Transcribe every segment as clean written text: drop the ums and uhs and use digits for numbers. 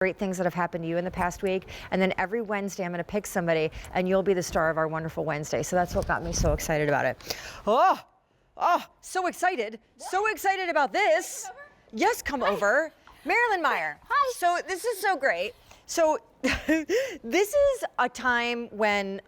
great things that have happened to you in the past week, and then every Wednesday I'm going to pick somebody and you'll be the star of our wonderful Wednesday. So that's what got me so excited about it. Oh, so excited. So excited about this. Yes, come over. Marilyn Meyer. Hi. So this is so great. So this is a time when,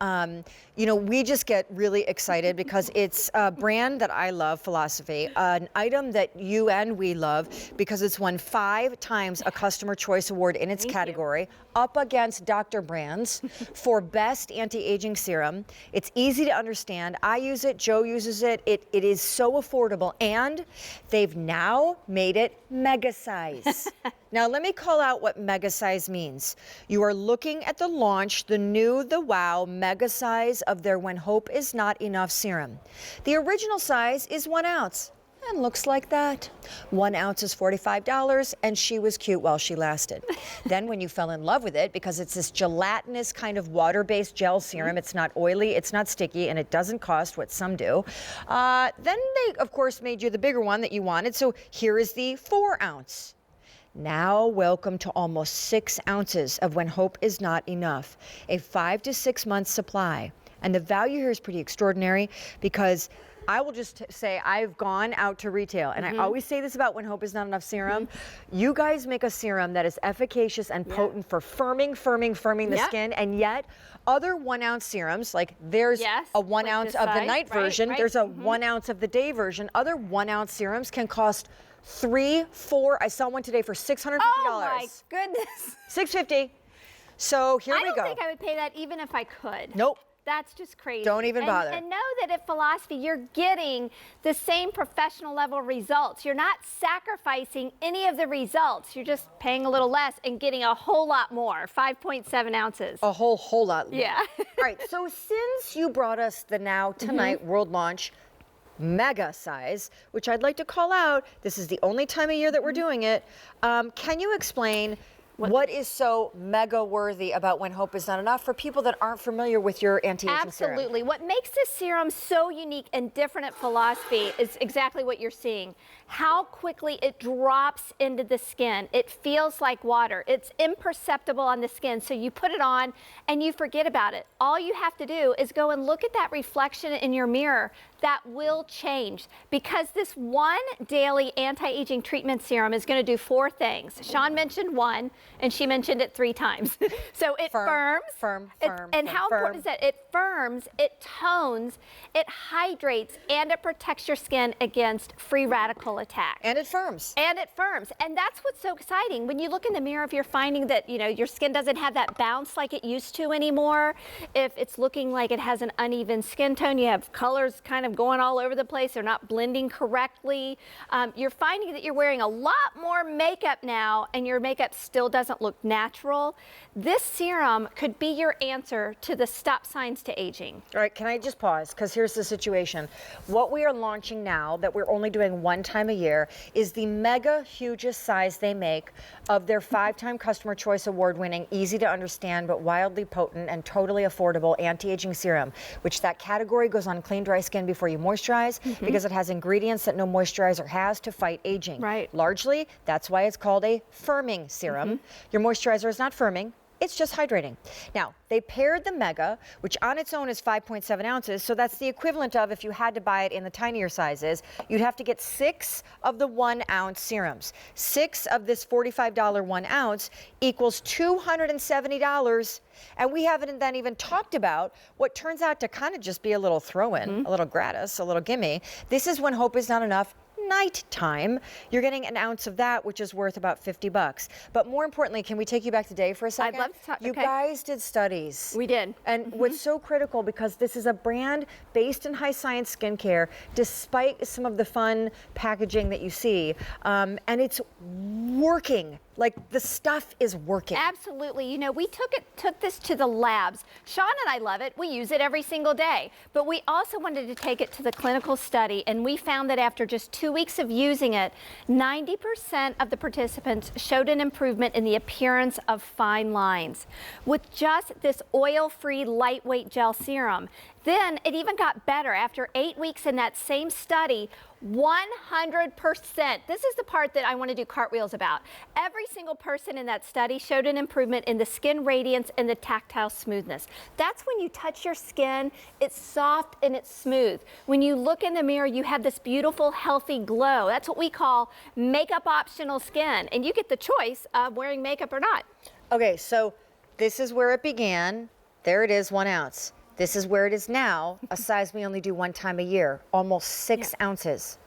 we just get really excited because it's a brand that I love, Philosophy, an item that you and we love because it's won 5 times a Customer Choice Award in its category, up against Dr. Brands for Best Anti-Aging Serum. It's easy to understand. I use it, Joe uses it. It is so affordable, and they've now made it mega size. Now, let me call out what mega size means. You are looking at the launch, the wow mega size of their When Hope Is Not Enough serum. The original size is 1 ounce and looks like that. 1 ounce is $45, and she was cute while she lasted. Then when you fell in love with it, because it's this gelatinous kind of water-based gel serum, it's not oily, it's not sticky, and it doesn't cost what some do. Then they, of course, made you the bigger one that you wanted, so here is the 4 ounce. Now, welcome to almost 6 ounces of When Hope Is Not Enough, a 5 to 6 month supply. And the value here is pretty extraordinary because I will just say I've gone out to retail, and I always say this about When Hope Is Not Enough serum. You guys make a serum that is efficacious and potent for firming the skin, and yet other 1 ounce serums, like there's a 1 ounce of the night version, there's a 1 ounce of the day version. Other 1 ounce serums can cost $3, $4. I saw one today for $650. Oh my goodness. $650. So here we go. I don't think I would pay that even if I could. Nope. That's just crazy. Don't even bother. And know that at Philosophy, you're getting the same professional level results. You're not sacrificing any of the results. You're just paying a little less and getting a whole lot more, 5.7 ounces. A whole lot more. Yeah. All right, so since you brought us the Now Tonight World Launch mega size, which I'd like to call out, this is the only time of year that we're doing it. Can you explain what is so mega worthy about When Hope Is Not Enough for people that aren't familiar with your anti-aging serum? Absolutely. What makes this serum so unique and different at Philosophy is exactly what you're seeing. How quickly it drops into the skin. It feels like water. It's imperceptible on the skin, so you put it on and you forget about it. All you have to do is go and look at that reflection in your mirror. That will change because this one daily anti-aging treatment serum is going to do 4 things. Sean mentioned 1, and she mentioned it 3 times. So it firms. And how important is that? It firms, it tones, it hydrates, and it protects your skin against free radical attack. And it firms. And it firms. And that's what's so exciting. When you look in the mirror, if you're finding that, your skin doesn't have that bounce like it used to anymore, if it's looking like it has an uneven skin tone, you have colors kind of going all over the place, they're not blending correctly, you're finding that you're wearing a lot more makeup now and your makeup still doesn't look natural, this serum could be your answer to the stop signs to aging. All right, can I just pause? Because here's the situation. What we are launching now, that we're only doing 1 time a year, is the mega hugest size they make of their 5-time Customer Choice Award winning, easy to understand but wildly potent and totally affordable anti-aging serum, which that category goes on clean, dry skin before you moisturize because it has ingredients that no moisturizer has to fight aging. Right. Largely, that's why it's called a firming serum. Your moisturizer is not firming. It's just hydrating. Now, they paired the Mega, which on its own is 5.7 ounces, so that's the equivalent of if you had to buy it in the tinier sizes, you'd have to get 6 of the 1 ounce serums. 6 of this $45 1 ounce equals $270, and we haven't then even talked about what turns out to kind of just be a little throw-in, a little gratis, a little gimme. This is When Hope Is Not Enough. Nighttime, you're getting an ounce of that, which is worth about $50. But more importantly, can we take you back to Dave for a second? I'd love to talk. You guys did studies. We did. And what's so critical, because this is a brand based in high science skincare, despite some of the fun packaging that you see, and it's working. Like, the stuff is working. Absolutely. We took this to the labs. Sean and I love it. We use it every single day. But we also wanted to take it to the clinical study, and we found that after just 2 weeks of using it, 90% of the participants showed an improvement in the appearance of fine lines. With just this oil-free lightweight gel serum, Then it even got better. After 8 weeks in that same study, 100%. This is the part that I want to do cartwheels about. Every single person in that study showed an improvement in the skin radiance and the tactile smoothness. That's when you touch your skin, it's soft and it's smooth. When you look in the mirror, you have this beautiful, healthy glow. That's what we call makeup optional skin. And you get the choice of wearing makeup or not. Okay, so this is where it began. There it is, 1 ounce. This is where it is now, a size we only do 1 time a year, almost 6 ounces.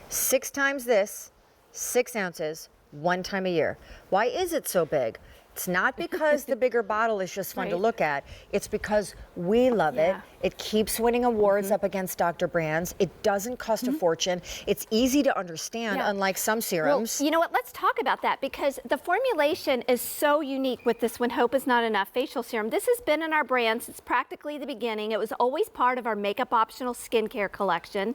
6 times this, 6 ounces, 1 time a year. Why is it so big? It's not because the bigger bottle is just fun to look at. It's because we love it. It keeps winning awards up against Dr. Brands. It doesn't cost a fortune. It's easy to understand, unlike some serums. Well, you know what? Let's talk about that because the formulation is so unique with this When Hope Is Not Enough facial serum. This has been in our brand since practically the beginning. It was always part of our makeup optional skincare collection.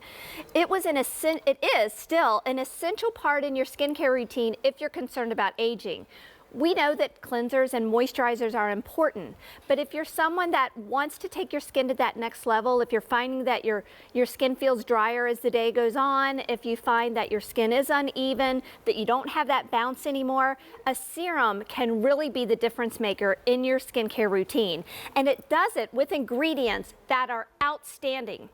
It is still an essential part in your skincare routine if you're concerned about aging. We know that cleansers and moisturizers are important, but if you're someone that wants to take your skin to that next level, if you're finding that your skin feels drier as the day goes on, if you find that your skin is uneven, that you don't have that bounce anymore, a serum can really be the difference maker in your skincare routine. And it does it with ingredients that are outstanding.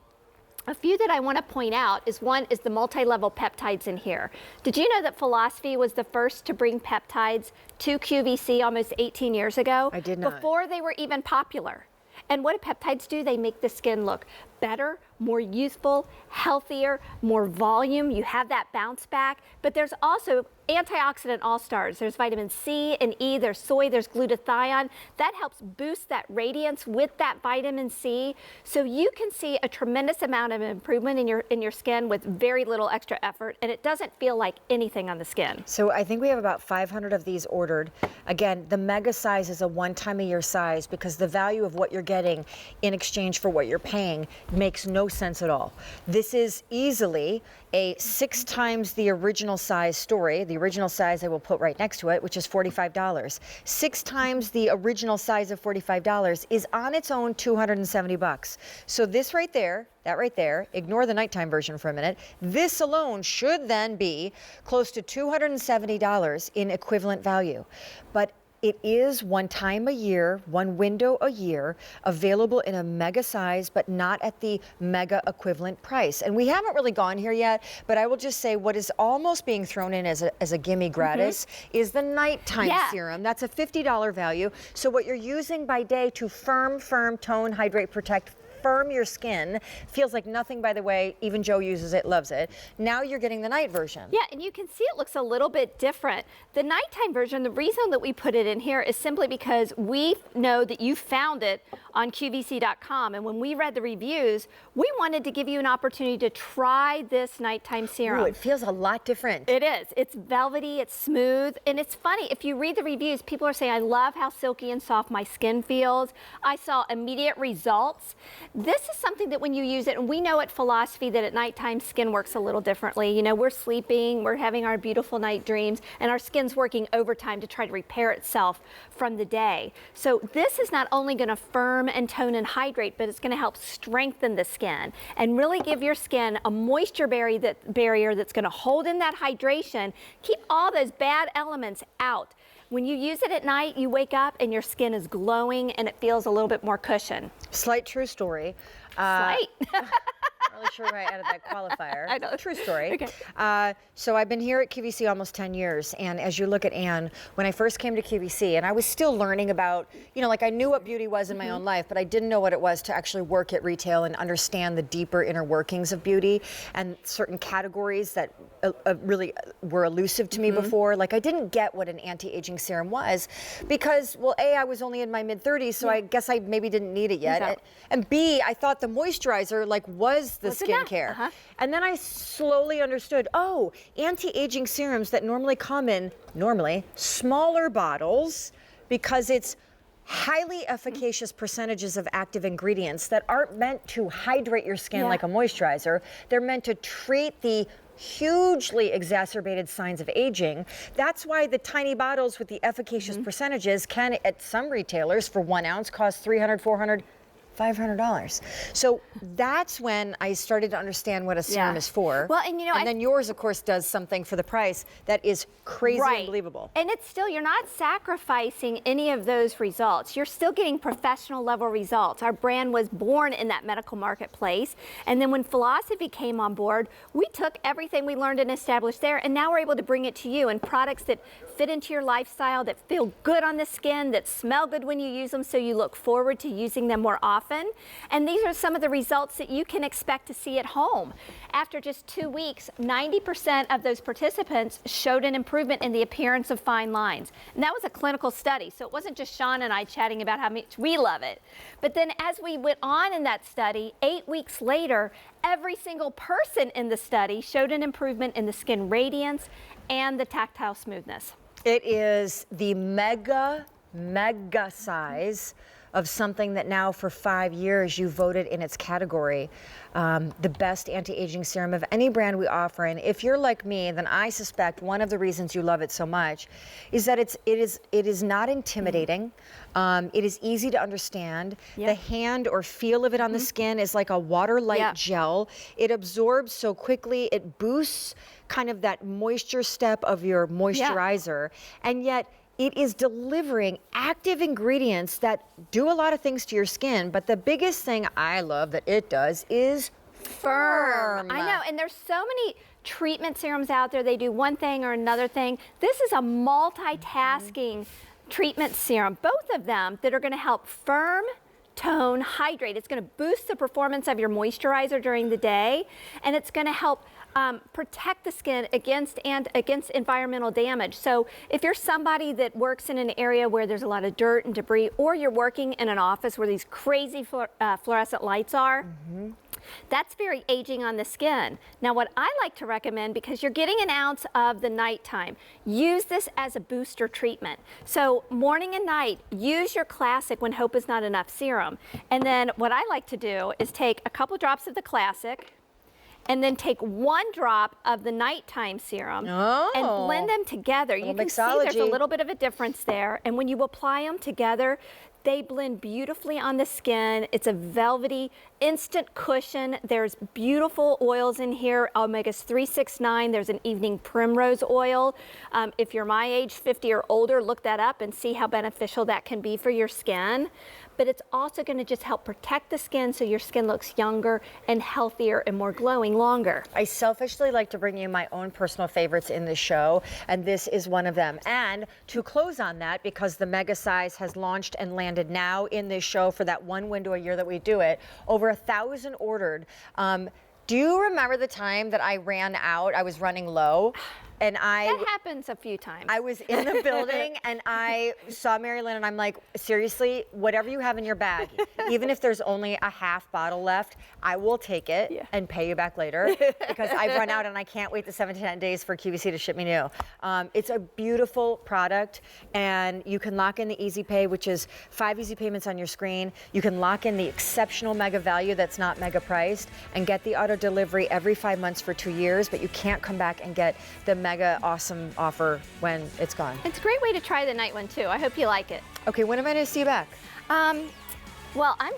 A few that I want to point out is one is the multi-level peptides in here. Did you know that Philosophy was the first to bring peptides to QVC almost 18 years ago? I did not. Before they were even popular. And what do peptides do? They make the skin look better, more youthful, healthier, more volume. You have that bounce back. But there's also antioxidant all-stars. There's vitamin C and E, there's soy, there's glutathione. That helps boost that radiance with that vitamin C. So you can see a tremendous amount of improvement in your skin with very little extra effort, and it doesn't feel like anything on the skin. So I think we have about 500 of these ordered. Again, the mega size is a 1 time a year size because the value of what you're getting in exchange for what you're paying makes no sense at all. This is easily a 6 times the original size story. The original size I will put right next to it, which is $45. 6 times the original size of $45 is on its own $270. So this right there, that right there, ignore the nighttime version for a minute. This alone should then be close to $270 in equivalent value. But it is 1 time a year, 1 window a year, available in a mega size, but not at the mega equivalent price. And we haven't really gone here yet, but I will just say what is almost being thrown in as a gimme gratis is the nighttime serum. That's a $50 value. So what you're using by day to firm, tone, hydrate, protect, firm your skin. Feels like nothing, by the way. Even Joe uses it, loves it. Now you're getting the night version. Yeah, and you can see it looks a little bit different. The nighttime version, the reason that we put it in here is simply because we know that you found it on QVC.com. And when we read the reviews, we wanted to give you an opportunity to try this nighttime serum. Ooh, it feels a lot different. It is. It's velvety, it's smooth, and it's funny. If you read the reviews, people are saying, I love how silky and soft my skin feels. I saw immediate results. This is something that when you use it, and we know at Philosophy that at nighttime skin works a little differently. You know, we're sleeping, we're having our beautiful night dreams, and our skin's working overtime to try to repair itself from the day. So this is not only going to firm and tone and hydrate, but it's going to help strengthen the skin and really give your skin a moisture barrier that's going to hold in that hydration, keep all those bad elements out. When you use it at night, you wake up and your skin is glowing and it feels a little bit more cushion. Slight true story. Slight? Not really sure why I added that qualifier. I know. True story. Okay. So I've been here at QVC almost 10 years, and as you look at Anne, when I first came to QVC, and I was still learning about, you know, like I knew what beauty was in my own life, but I didn't know what it was to actually work at retail and understand the deeper inner workings of beauty and certain categories that really were elusive to me before. Like I didn't get what an anti-aging serum was because, well, A, I was only in my mid-30s, so I guess I maybe didn't need it yet. Exactly. And B, I thought the moisturizer was the skincare. And then I slowly understood, oh, anti-aging serums that normally come in, smaller bottles because it's highly efficacious percentages of active ingredients that aren't meant to hydrate your skin like a moisturizer. They're meant to treat the hugely exacerbated signs of aging. That's why the tiny bottles with the efficacious percentages can, at some retailers, for 1 ounce, cost $300, $400, $500. So that's when I started to understand what a serum is for. Well, and you know, and then yours, of course, does something for the price that is crazy and believable. And it's still, you're not sacrificing any of those results. You're still getting professional level results. Our brand was born in that medical marketplace. And then when Philosophy came on board, we took everything we learned and established there, and now we're able to bring it to you in products that fit into your lifestyle, that feel good on the skin, that smell good when you use them, so you look forward to using them more often. And these are some of the results that you can expect to see at home. After just 2 weeks, 90% of those participants showed an improvement in the appearance of fine lines. And that was a clinical study, so it wasn't just Sean and I chatting about how much we love it. But then as we went on in that study, 8 weeks later, every single person in the study showed an improvement in the skin radiance and the tactile smoothness. It is the mega size of something that now for 5 years you voted in its category the best anti-aging serum of any brand we offer. And if you're like me, then I suspect one of the reasons you love it so much is that it is not intimidating. It is easy to understand. The hand or feel of it on the skin is like a water-light gel. It absorbs so quickly. It boosts kind of that moisture step of your moisturizer, and yet it is delivering active ingredients that do a lot of things to your skin, but the biggest thing I love that it does is firm. I know, and there's so many treatment serums out there. They do one thing or another thing. This is a multitasking treatment serum, both of them that are going to help firm, tone, hydrate. It's going to boost the performance of your moisturizer during the day, and it's going to help protect the skin against environmental damage. So if you're somebody that works in an area where there's a lot of dirt and debris, or you're working in an office where these crazy fluorescent lights are, that's very aging on the skin. Now, what I like to recommend, because you're getting an ounce of the nighttime, use this as a booster treatment. So morning and night, use your classic When Hope Is Not Enough serum. And then what I like to do is take a couple drops of the classic, and then take 1 drop of the nighttime serum and blend them together. You can see there's a little bit of a difference there. And when you apply them together, they blend beautifully on the skin. It's a velvety, instant cushion. There's beautiful oils in here, omegas 3, 6, 9. There's an evening primrose oil. If you're my age, 50 or older, look that up and see how beneficial that can be for your skin. But it's also going to just help protect the skin so your skin looks younger and healthier and more glowing longer. I selfishly like to bring you my own personal favorites in the show, and this is one of them. And to close on that, because the mega size has launched and landed now in this show for that one window a year that we do it, over 1,000 ordered. Do you remember the time that I ran out? I was running low. And that happens a few times. I was in the building and I saw Mary Lynn and I'm like, seriously, whatever you have in your bag, even if there's only a half bottle left, I will take it and pay you back later because I've run out and I can't wait the 7 to 10 days for QVC to ship me new. It's a beautiful product, and you can lock in the easy pay, which is 5 easy payments on your screen. You can lock in the exceptional mega value that's not mega priced and get the auto delivery every 5 months for 2 years, but you can't come back and get the mega awesome offer when it's gone. It's a great way to try the night one too. I hope you like it. Okay, when am I going to see you back? Well, I'm